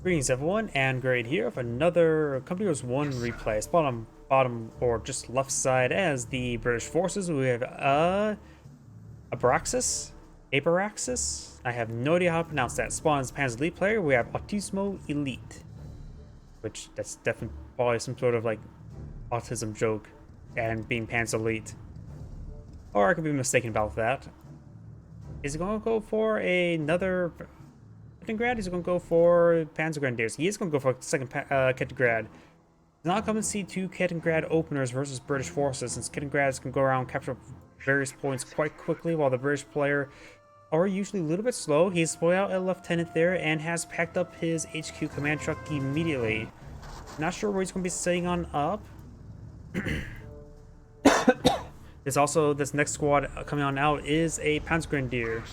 Greetings everyone, and Grade here with another Company Wars 1 replay. It's bottom or just left side as the British forces. We have Abraxas? I have no idea how to pronounce that. Spawn as Panzer Elite player. We have AutismoElite, which that's definitely probably some sort of like autism joke and being Panzer Elite. Or I could be mistaken about that. Is he going to go for another Grad? He's going to go for Panzer Grenadiers. He is going to go for a second Grad. He's not coming to see two Grad openers versus British forces, since Grads can go around and capture various points quite quickly, while the British player are usually a little bit slow. He's deployed out a lieutenant there and has packed up his HQ command truck immediately. Not sure where he's going to be setting on up. There's also this next squad coming on out is a Panzer Grenadier.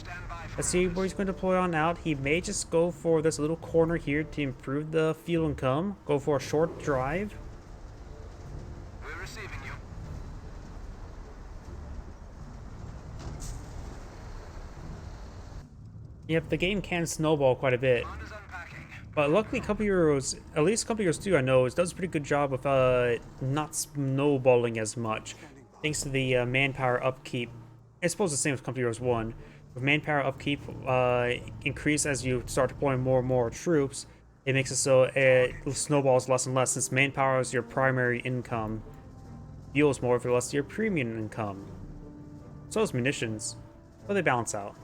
Let's see where he's going to deploy on out. He may just go for this little corner here to improve the fuel income. Go for a short drive. We're receiving you. Yep, the game can snowball quite a bit. But luckily, Company Heroes, at least Company Heroes 2 I know, does a pretty good job of not snowballing as much. Thanks to the manpower upkeep. I suppose the same as Company Heroes 1. With manpower upkeep increase as you start deploying more and more troops, it makes it so it snowballs less and less, since manpower is your primary income. Fuel is more or less your premium income. So is munitions, but they balance out.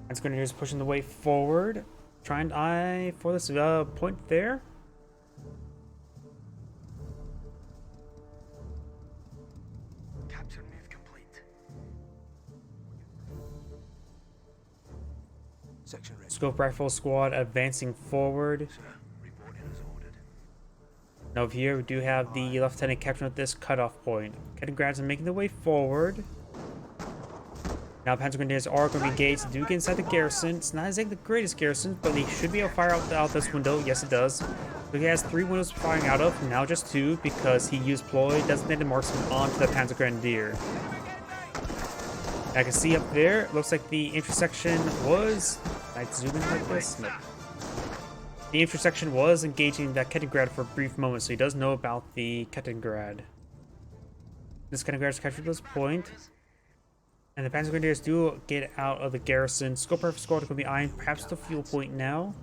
It's going to just pushing the way forward, trying to eye for this point there. Scope rifle squad advancing forward. Now here we do have the lieutenant capturing at this cutoff point. Grads are making their way forward. Now Panzer Grenadiers are going to be engaged. Do get inside the garrison. It's not exactly the greatest garrison, but they should be able to fire out this window. Yes, it does. So he has 3 windows firing out of, now just 2 because he used Ploy designated marksman onto the Panzer Grenadier. I can see up there, looks like the intersection was... Can I zoom in like this? No. The intersection was engaging that Grad for a brief moment, so he does know about the Grad. This Grad is captured this point. And the Panzer Grenadiers do get out of the garrison. Scope rifle squad could be eyeing perhaps the fuel point now.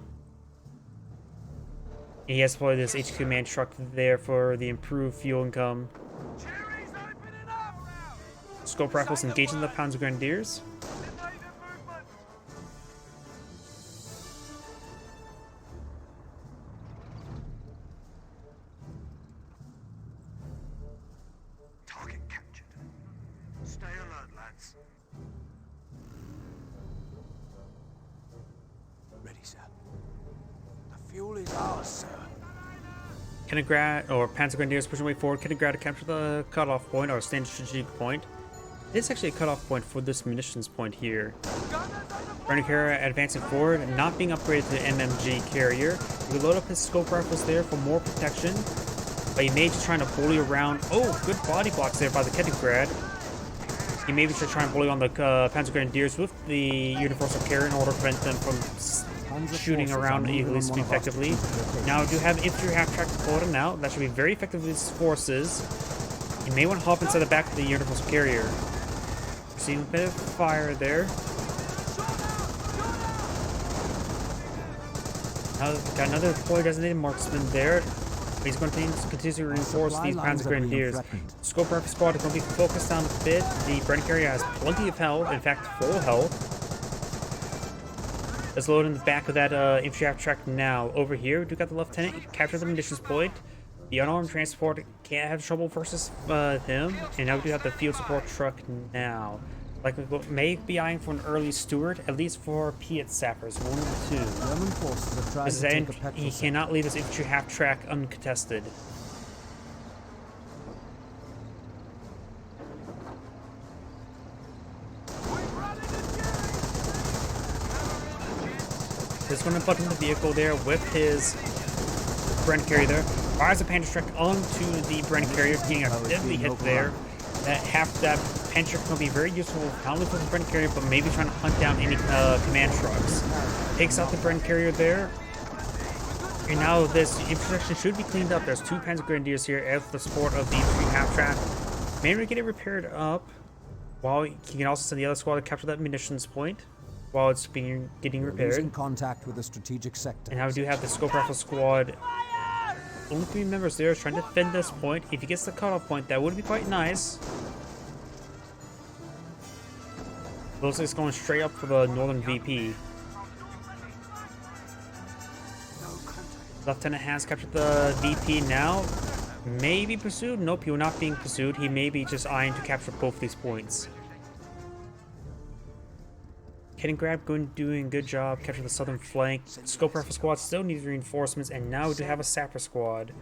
And he has deployed this HQ command truck there for the improved fuel income. Scope rifles engaging the Panzer Grenadiers. Target captured. Stay alert, lads. Ready, sir. The fuel is ours, sir. Grad or Panzer Grenadiers pushing way forward. Grad to capture the cutoff point or standard strategic point. It's actually a cutoff point for this munitions point here. Brenner carrier advancing forward, not being upgraded to the MMG carrier. He will load up his scope rifles there for more protection. But he may just trying to bully around. Oh, good body blocks there by the Grad. He may be just trying to bully on the Panzer Grenadiers with the universal carrier in order to prevent them from shooting around easily effectively. Now, we do have infantry half-track deployed now. That should be very effective with his forces. You may want to hop inside the back of the universal carrier. Seeing a bit of fire there. Now, got another deployed designated marksman there. He's going to continue to reinforce these Panzer Grenadiers. Scope rifle squad is going to be focused on a bit. The Brenner carrier has plenty of health, in fact, full health. Let's load in the back of that infantry half track now. Over here, we do got the lieutenant. Capture the munitions point. The unarmed transport can't have trouble versus him. And now we do have the field support truck now. Like we may be eyeing for an early Stuart, at least for Piet sappers, 1 or 2. He cannot leave his infantry half track uncontested. He's going to put in the vehicle there with his Brenner carrier there. Fires a Panzer truck onto the Brenner carrier, getting a deadly hit there. That Panzer can be very useful, not only for the Bren carrier, but maybe trying to hunt down any command trucks. Takes out the Bren carrier there. And now this intersection should be cleaned up. There's 2 Panzer Grenadiers here with the support of the infantry half-track. Maybe get it repaired up. While he can also send the other squad to capture that munitions point while it's getting repaired. Losing contact with a strategic sector. And now we do have the scope rifle squad. Only 3 members there trying to defend this point. If he gets the cutoff point, that would be quite nice. Looks like it's going straight up for the northern VP. Lieutenant has captured the VP now. May be pursued. Nope, he will not being pursued. He may be just eyeing to capture both these points. Kaliningrad doing a good job capturing the southern flank. Scope rifle squad still needs reinforcements, and now we do have a sapper squad.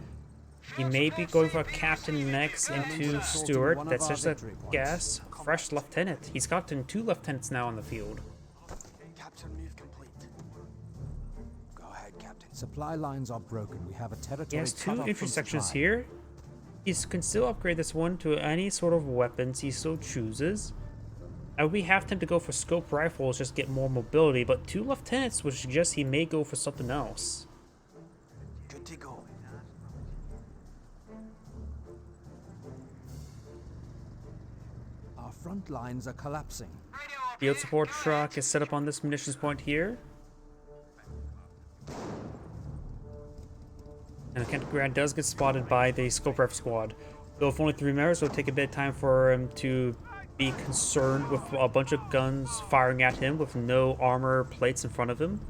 He may be going for a captain next into Stewart. That's just a guess. Fresh lieutenant. He's gotten 2 lieutenants now on the field. Captain, move complete. Go ahead, Captain. Supply lines are broken. We have a territory. He has 2 cut off from intersections supply. here. He can still upgrade this one to any sort of weapons he so chooses. We have time to go for scope rifles, just get more mobility, but 2 lieutenants would suggest he may go for something else. Good to go. Our front lines are collapsing. Field support truck is set up on this munitions point here. And the Kaliningrad does get spotted by the scope rifle squad. Though if only 3 members, it'll take a bit of time for him to be concerned with a bunch of guns firing at him with no armor plates in front of him.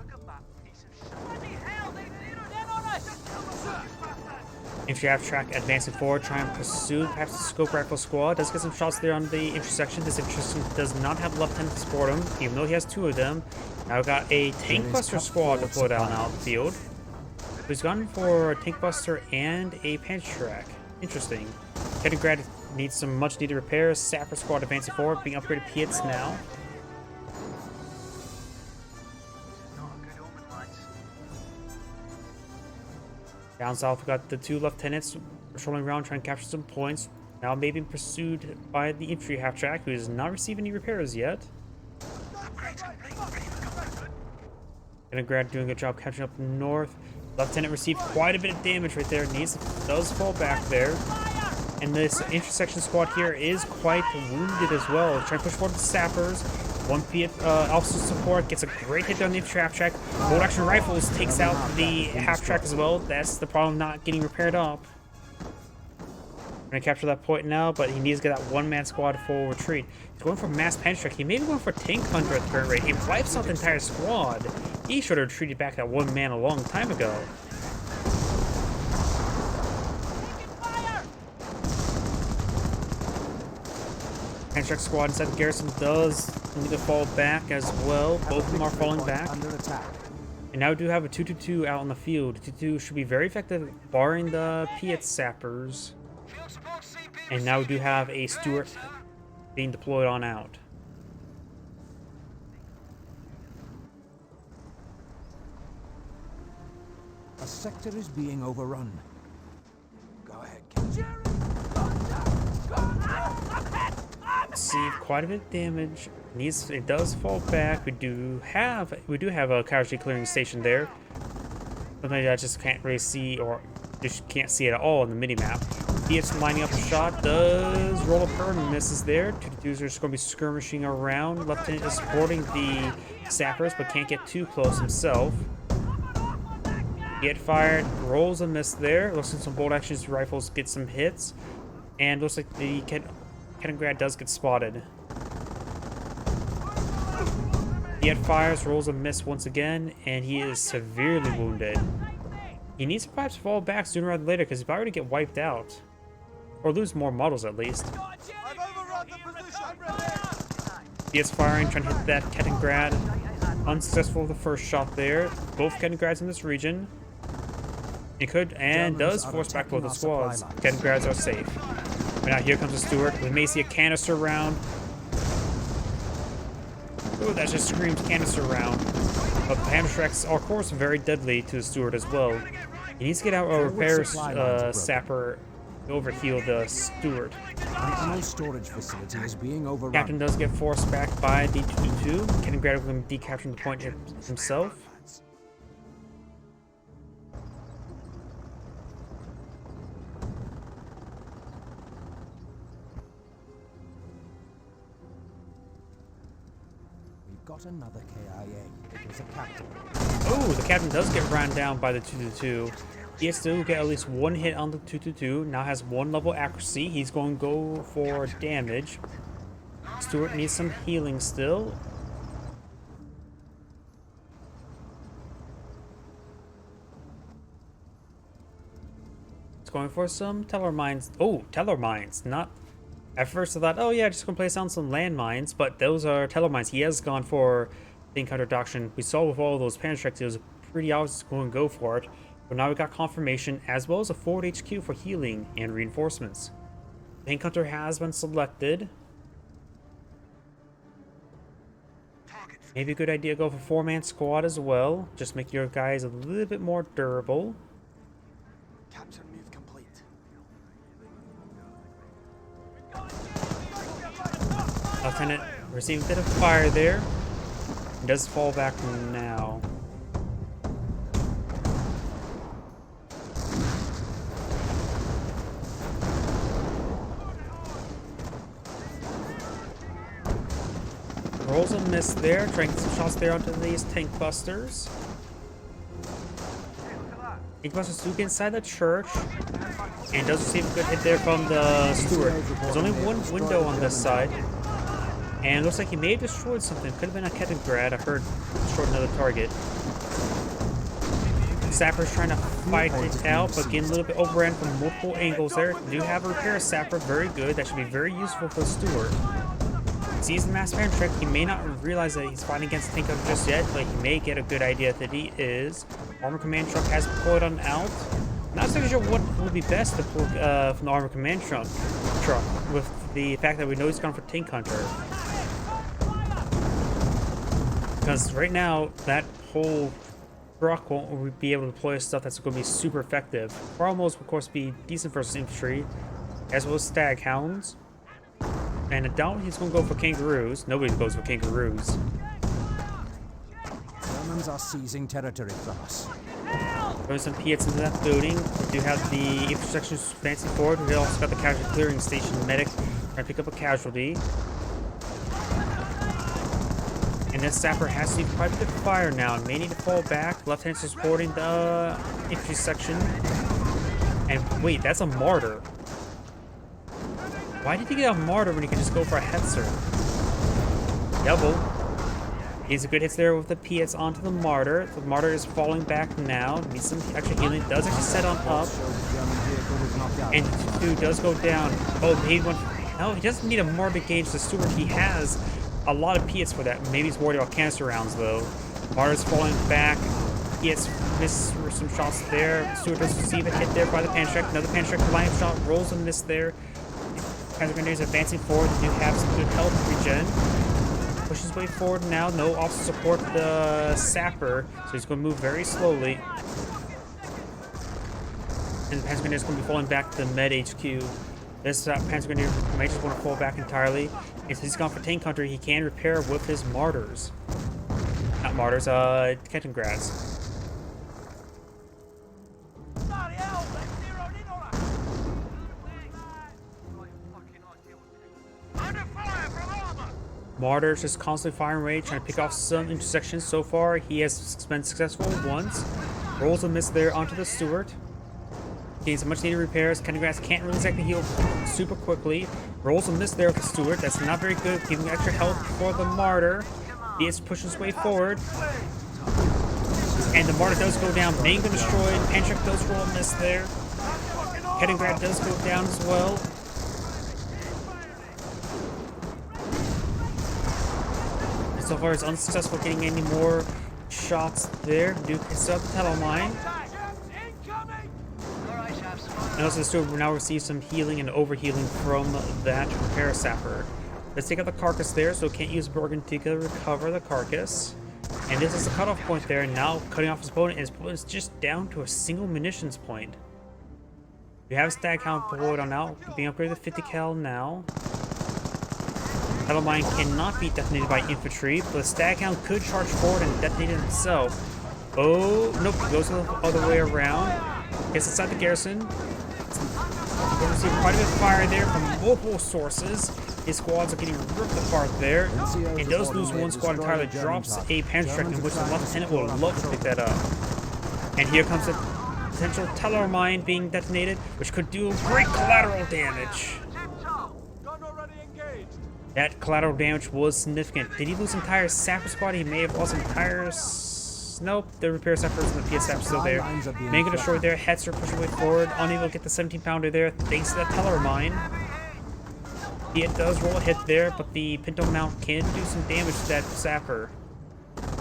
Infantry half-track advancing forward, trying to pursue perhaps the scope rifle squad. Does get some shots there on the intersection. This intersection does not have lieutenant to support him, even though he has 2 of them. Now we've got a tank buster squad deployed out on the field. So he's gone for a tank buster and a Panzer track. Interesting. Kaliningrad needs some much needed repairs. Sapper squad advancing forward, being upgraded Piets now. Down south, we got the 2 lieutenants patrolling around trying to capture some points. Now maybe pursued by the infantry half-track, who has not received any repairs yet. Kaliningrad doing a good job catching up north. Lieutenant received quite a bit of damage right there. Does fall back there. And this intersection squad here is quite wounded as well. Trying to push forward the sappers. 1 Piet also support gets a great hit on the infantry half-track. Bolt action rifles takes out the half-track as well. That's the problem, not getting repaired up. We're gonna capture that point now, but he needs to get that 1-man squad full retreat. He's going for mass Panzer track. He may be going for tank hunter at the current rate. He wipes out the entire squad. He should have retreated back that 1 man a long time ago. Panzer squad inside the garrison does need to fall back as well. Both of them are falling back. Under attack. And now we do have a 2-2-2 out on the field. 2-2 should be very effective, barring the Piet sappers. And now we do have a Stuart being deployed on out. A sector is being overrun. Go ahead, Captain. Received quite a bit of damage. It does fall back. We do have a casualty clearing station there. Something I just can't really see, or just can't see it at all in the mini-map. It's lining up a shot, does roll a bird and misses there. 2-2s are just going to be skirmishing around. Lieutenant is supporting the sappers, but can't get too close himself. Get fired, rolls a miss there. Looks like some bolt actions rifles get some hits. And looks like the Kaliningrad does get spotted. He fires, rolls a miss once again, and he is severely wounded. He needs to perhaps fall back sooner rather than later, because he's about to get wiped out. Or lose more models at least. He is firing, trying to hit that Kaliningrad. Unsuccessful with the first shot there. Both Kaliningrads in this region. He could and does force back both the squads. Kaliningrads are safe. But now here comes a Stuart. We may see a canister round. Ooh, that just screams canister round. But the Hammerstracks are, of course, very deadly to the Stuart as well. He needs to get out a repair sapper overheal the steward. An ammo storage facility is being overrun. Captain does get forced back by the 222. Getting Grad with him decapturing the point himself. We've got another KIA. It was a captain. Oh, the captain does get ran down by the 222. He has to get at least one hit on the 222. Now has 1 level accuracy. He's going to go for damage. Stewart needs some healing still. It's going for some teller mines. Oh, teller mines. Not. At first I thought, oh yeah, just gonna place down some landmines, but those are teller mines. He has gone for the encounter doctrine. We saw with all those Panzer, it was pretty obvious going to go for it. But now we got confirmation, as well as a forward HQ for healing and reinforcements. The encounter has been selected. Maybe a good idea to go for 4-man squad as well. Just make your guys a little bit more durable. Capture move complete. Lieutenant receiving a bit of fire there. He does fall back now. Rolls a miss there, trying to get some shots there onto these tank busters. Tank busters do get inside the church, and does receive a good hit there from the steward. There's only one window on this side, and it looks like he may have destroyed something. Could have been a Kettengrad. I heard destroyed another target. Sapper's trying to fight it out, but getting a little bit overran from multiple angles there. We do have a repair sapper, very good. That should be very useful for the steward. Sees the mass fan trick. He may not realize that he's fighting against Tank Hunter just yet, but he may get a good idea that he is. Armor command truck has deployed on out. Not so sure what would be best to pull from the armor command truck with the fact that we know he's gone for Tank Hunter. Because right now that whole truck won't be able to deploy stuff that's going to be super effective. Promos will of course be decent versus infantry, as well as stag hounds. And I doubt he's going to go for kangaroos. Nobody goes for kangaroos. Germans are seizing territory from us. Throwing some Piets into that building. We do have the infrastructure advancing forward. We also got the casualty clearing station medic trying to pick up a casualty. And this sapper has to quite a bit of fire now and may need to fall back. Left-hand supporting the infantry section. And wait, that's a mortar. Why did he get a martyr when he could just go for a hetzer? Double. He's a good hits there with the Piets onto the martyr. The martyr is falling back now. Needs some extra healing. Does actually set on up. And the 2 does go down. Oh, he went. No, he doesn't need a martyr to gauge the steward. He has a lot of Piets for that. Maybe he's worried about canister rounds though. Martyr's falling back. Piets miss some shots there. Steward does receive a hit there by the Panzer. Another Panzer line shot rolls and miss there. Panzer Grenadiers advancing forward. They do have some good health regen. Pushes his way forward now. No officer support the sapper, so he's going to move very slowly. And the Panzer Grenadier is going to be falling back to the Med HQ. This Panzer Grenadier might just want to fall back entirely. And since he's gone for Tank Hunter, he can repair with his martyrs. Not martyrs, Kettengrads. Martyr's just constantly firing away, trying to pick off some intersections. So far, he has been successful once. Rolls a miss there onto the steward. Getting some much needed repairs. Kettengrads can't really exactly heal super quickly. Rolls a miss there with the steward. That's not very good. Giving extra health for the martyr. He is pushing his way forward. And the martyr does go down. Main gun destroyed. Panchak does roll a miss there. Kettengrad does go down as well. So far, it's unsuccessful getting any more shots there. Duke hits up the tunnel mine. And also, the steward will now receive some healing and overhealing from that repair sapper. Let's take out the carcass there, so can't use Bergen to recover the carcass. And this is the cutoff point there. And now, cutting off his opponent is just down to a single munitions point. You have a stag count deployed on now, being upgraded to 50 cal now. Metal mine cannot be detonated by infantry, but the stag count could charge forward and detonate it himself. Oh, nope, goes the other way around. Gets inside the garrison. We're going to see quite a bit of fire there from multiple sources. His squads are getting ripped apart there. And does lose one squad entirely, drops a Panzer, in which the lieutenant will love to pick that up. And here comes a potential teller mine being detonated, which could do great collateral damage. That collateral damage was significant. Did he lose entire sapper squad? He may have lost entire... Nope, the repair sappers and the PS sap still there. Mega destroyed there. Hetzer pushing way forward, unable to get the 17-pounder there thanks to that teller mine. It does roll a hit there, but the Pinto mount can do some damage to that sapper.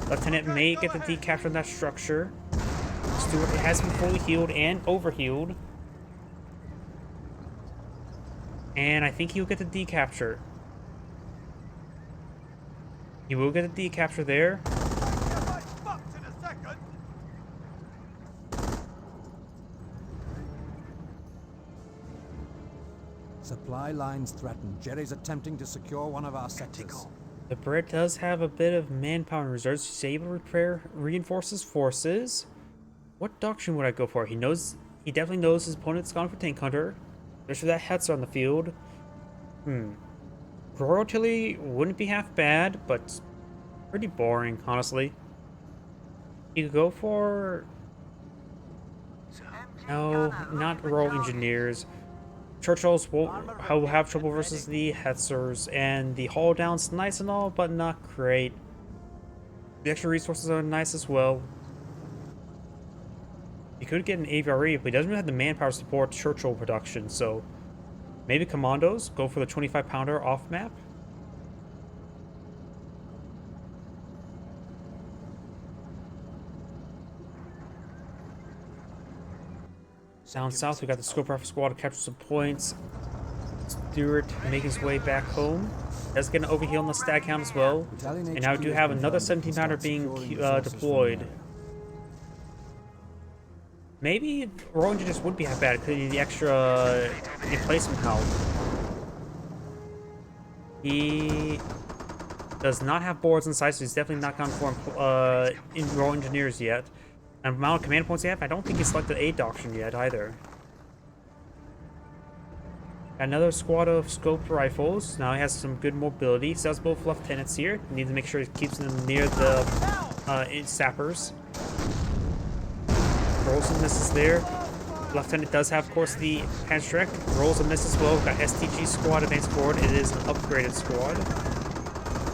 Lieutenant may get the decapture on that structure. Stewart has been fully healed and overhealed. And I think he'll get the decapture. He will get a decapture there. Supply lines threatened. Jerry's attempting to secure one of our sectors. The Brit does have a bit of manpower in reserves. He's able to repair, reinforce his forces. What doctrine would I go for? He definitely knows his opponent's gone for tank hunter. There's that Hetzer on the field. Royal artillery wouldn't be half bad, but pretty boring, honestly. You could go for... No, not Royal Engineers. Churchill's will have trouble versus the Hetzers, and the hull down's nice and all, but not great. The extra resources are nice as well. You could get an AVRE, but he doesn't really have the manpower to support Churchill production, so maybe commandos, go for the 25-pounder off map. Down south, we got the Scope Rifle Squad to capture some points. Stewart making his way back home. Does get an overheal on the stag count as well. And now we do have another 17-pounder being deployed. Maybe Royal Engineers would be half bad because of the extra emplacement health. He does not have boards in sight, so he's definitely not gone for in Royal Engineers yet. And amount of command points he have, I don't think he selected a doctrine yet either. Another squad of scoped rifles. Now he has some good mobility. Still has both lieutenants here. Need to make sure he keeps them near the sappers. Rolls and misses there. Lieutenant does have, of course, the Panzer. Rolls and misses as well. We've got STG squad advanced forward. It is an upgraded squad.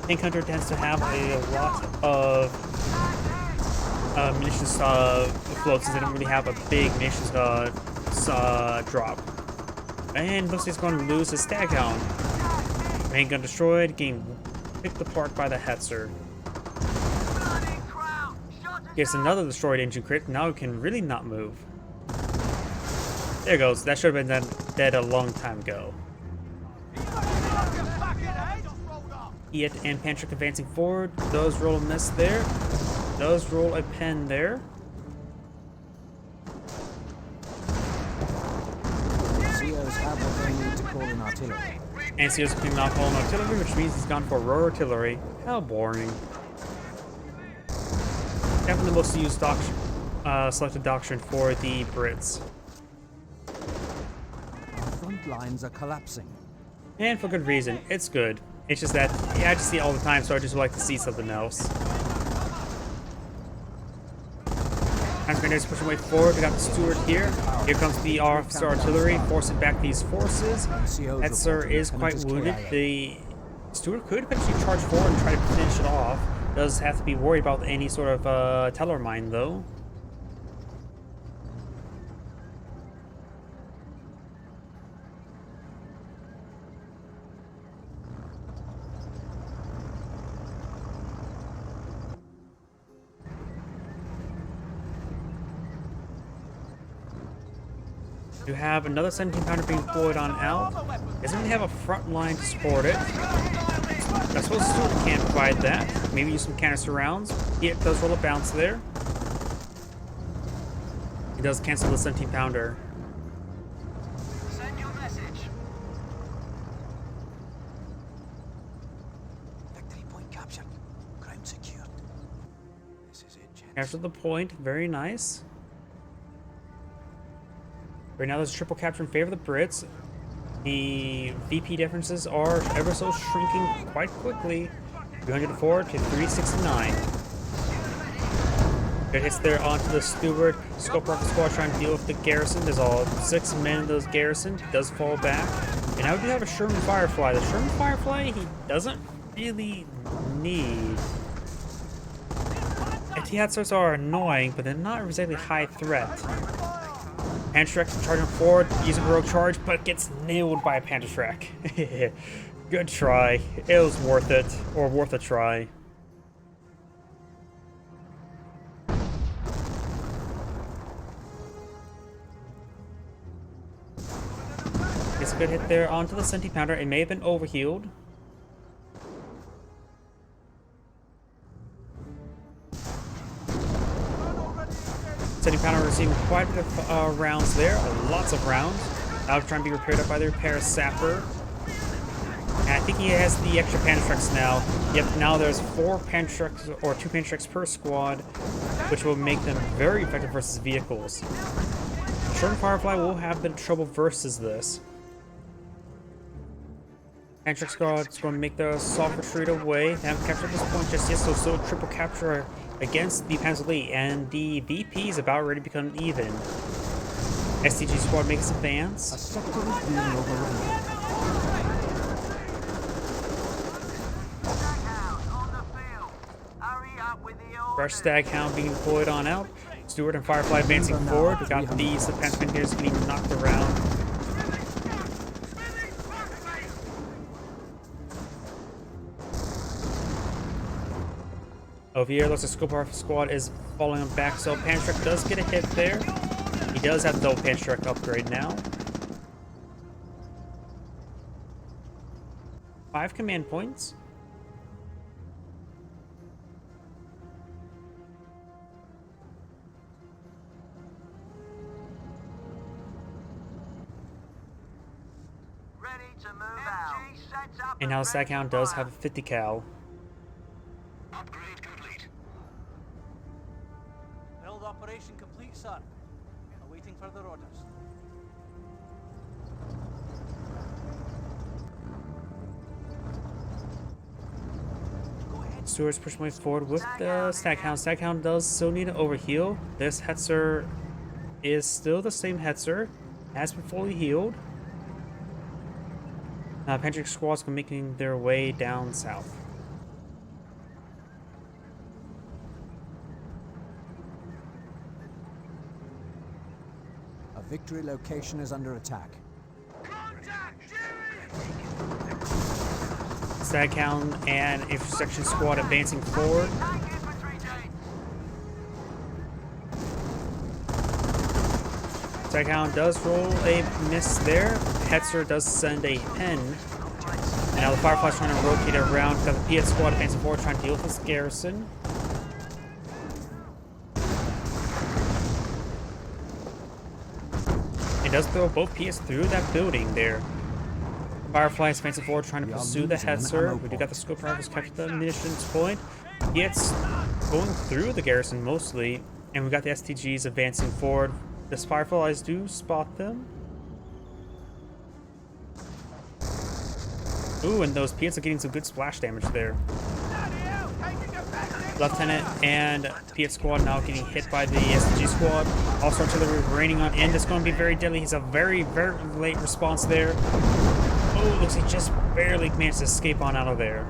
Tank Hunter tends to have a lot of munitions floats, since they don't really have a big munitions drop. And looks like he's going to lose his stag hound. Main gun destroyed, getting picked apart by the Hetzer. Gets another destroyed engine crit. Now it can really not move. There it goes. That should have been dead a long time ago. Iet and Panzer advancing forward. Does roll a miss there. Does roll a pen there. NCOs have what they need to call in artillery. NCOs can now call in artillery, which means he's gone for royal artillery. How boring. Definitely the most used selected doctrine for the Brits. Our front lines are collapsing. And for good reason. It's good. It's just that I just see it all the time, so I just would like to see something else. Transgrenadiers pushing way forward. We got the Steward here. Here comes the officer artillery, forcing back these forces. Hetzer is quite wounded. The Steward could potentially charge forward and try to finish it off. Does have to be worried about any sort of teller mine, though. You have another 17-pounder being deployed on out. Doesn't really have a front line to support it. I suppose the Steward can provide that. Maybe use some canister rounds. It does roll a bounce there. He does cancel the 17-pounder. Capture the point. Very nice. Right now, there's a triple capture in favor of the Brits. The VP differences are ever so shrinking quite quickly. 304 to 369. Good hits there onto the Steward. Scope Rifle Squad trying to deal with the garrison. There's all 6 men in those garrison. He does fall back. And now we do have a Sherman Firefly. The Sherman Firefly, he doesn't really need. Anti-Hatzers are annoying, but they're not exactly high threat. Panzer charging forward, using a rogue charge, but gets nailed by a Panzer. Good try. It was worth it, or worth a try. It's a good hit there onto the Senti Pounder. It may have been overhealed. Senti Pounder receiving quite a bit of rounds there. Lots of rounds. Now trying to be repaired up by the repair sapper. And I think he has the extra Panzertrucks now. Yep, now there's 4 Panzertrucks, or 2 Panzertrucks per squad, which will make them very effective versus vehicles. Sherman Firefly will have a bit of trouble versus this. Panzer squad's going to make the soft retreat away. They haven't captured this point just yet, so still triple capture against the AutismoElite, and the VP is about ready to become even. STG squad makes advance. A sector is being overrun. Fresh Staghound being deployed on out. Steward and Firefly advancing forward. We got these defense grenadiers getting knocked around. Over here, looks like Scope Rifle Squad is falling him back, so Panzer does get a hit there. He does have the double Panzer upgrade now. 5 command points. Ready to move out. And now the Staghound does have a 50 cal. Upgrade complete. Build operation complete, sir. Awaiting further orders. Steward's pushing way forward with the Staghound. Staghound does still need to overheal. This Hetzer is still the same Hetzer. Has been fully healed. Panzer squads are making their way down south. A victory location is under attack. Staghound and Intersection Squad advancing forward. Staghound does roll a miss there. Hetzer does send a pen. And now the Firefly's trying to rotate around. Got the PS Squad advancing forward, trying to deal with this garrison. It does throw both PS through that building there. Firefly is advancing forward, trying to pursue the Hetzer. We do got the Scope Rifles capture the munitions point. It's going through the garrison mostly. And we got the STGs advancing forward. The Fireflies do spot them. Ooh, and those PS are getting some good splash damage there. Lieutenant and PS squad now getting hit by the STG squad. Also artillery raining on end. It's going to be very deadly. He's a very, very late response there. Oh, looks like he just barely managed to escape on out of there.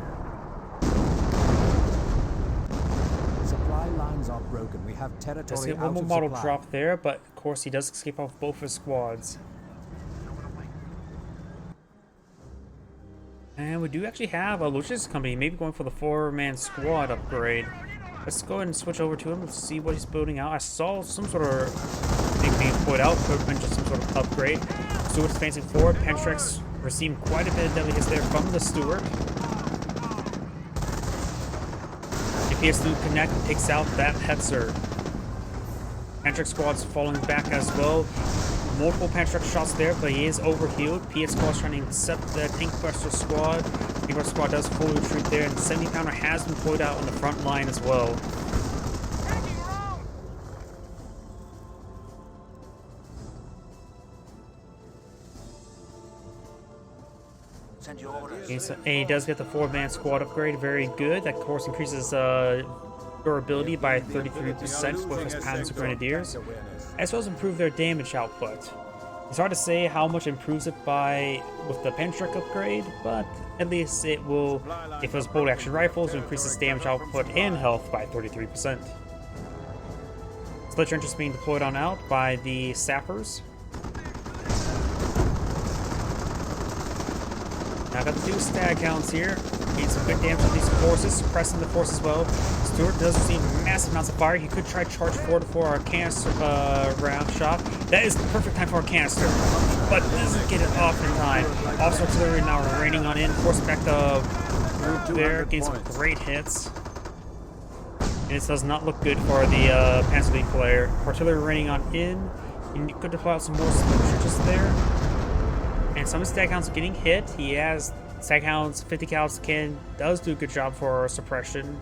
Supply lines are broken. We have territory Does get out one more of model supply. drop there, but of course he does escape off both his squads. And we do actually have a logistics company, maybe going for the 4-man squad upgrade. Let's go ahead and switch over to him and see what he's building out. I saw some sort of thing being put out, could have been just some sort of upgrade. Steward's advancing forward. Panzerx receiving quite a bit of deadly hits there from the Steward. DPS to connect and takes out that Hetzer. Panzerx squad's falling back as well. Multiple Panzerx shots there, but he is overhealed. PS squad's trying to intercept the Tank Buster squad. Tank Buster squad does fully retreat there, and the 70-pounder has been pulled out on the front line as well. Send your orders. And he does get the 4-man squad upgrade, very good. That, of course, increases durability by 33% with his Panzer Grenadiers, as well as improve their damage output. It's hard to say how much improves it by with the Panzer upgrade, but at least it will, if it was bolt action rifles, will increase its damage output and health by 33%. Split trench is being deployed on out by the sappers. Now I got the 2 stag hounds here. Getting some good damage on these forces, suppressing the force as well. Stewart does receive massive amounts of fire. He could try charge forward for a canister round shot. That is the perfect time for a canister, but doesn't get it off in time. Also, artillery now raining on in, forcing back the group there, getting some great hits. And it does not look good for the Panzer Elite player. Artillery raining on in. You could deploy out some more trenches there. And some of the Staghounds are getting hit. He has Staghounds, 50 cals does do a good job for suppression.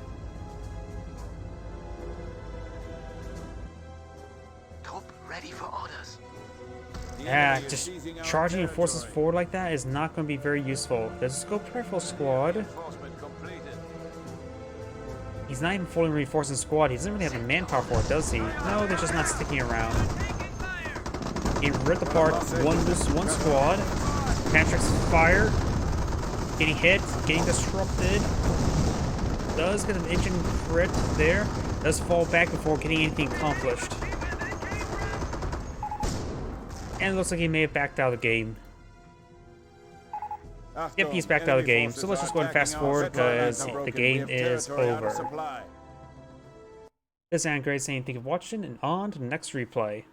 Top ready for orders. Yeah, just charging your forces forward like that is not going to be very useful. There's a scope rifle squad. He's not even fully reinforcing squad. He doesn't really have the manpower for it, does he? No, they're just not sticking around. He ripped apart one squad. Patrick's fire. Getting hit, getting disrupted. Does get an engine crit there. Does fall back before getting anything accomplished. And it looks like he may have backed out of the game. Yep, he's backed out of the game. So let's just go ahead and fast forward because the game is over. This is Great saying thank you for watching and on to the next replay.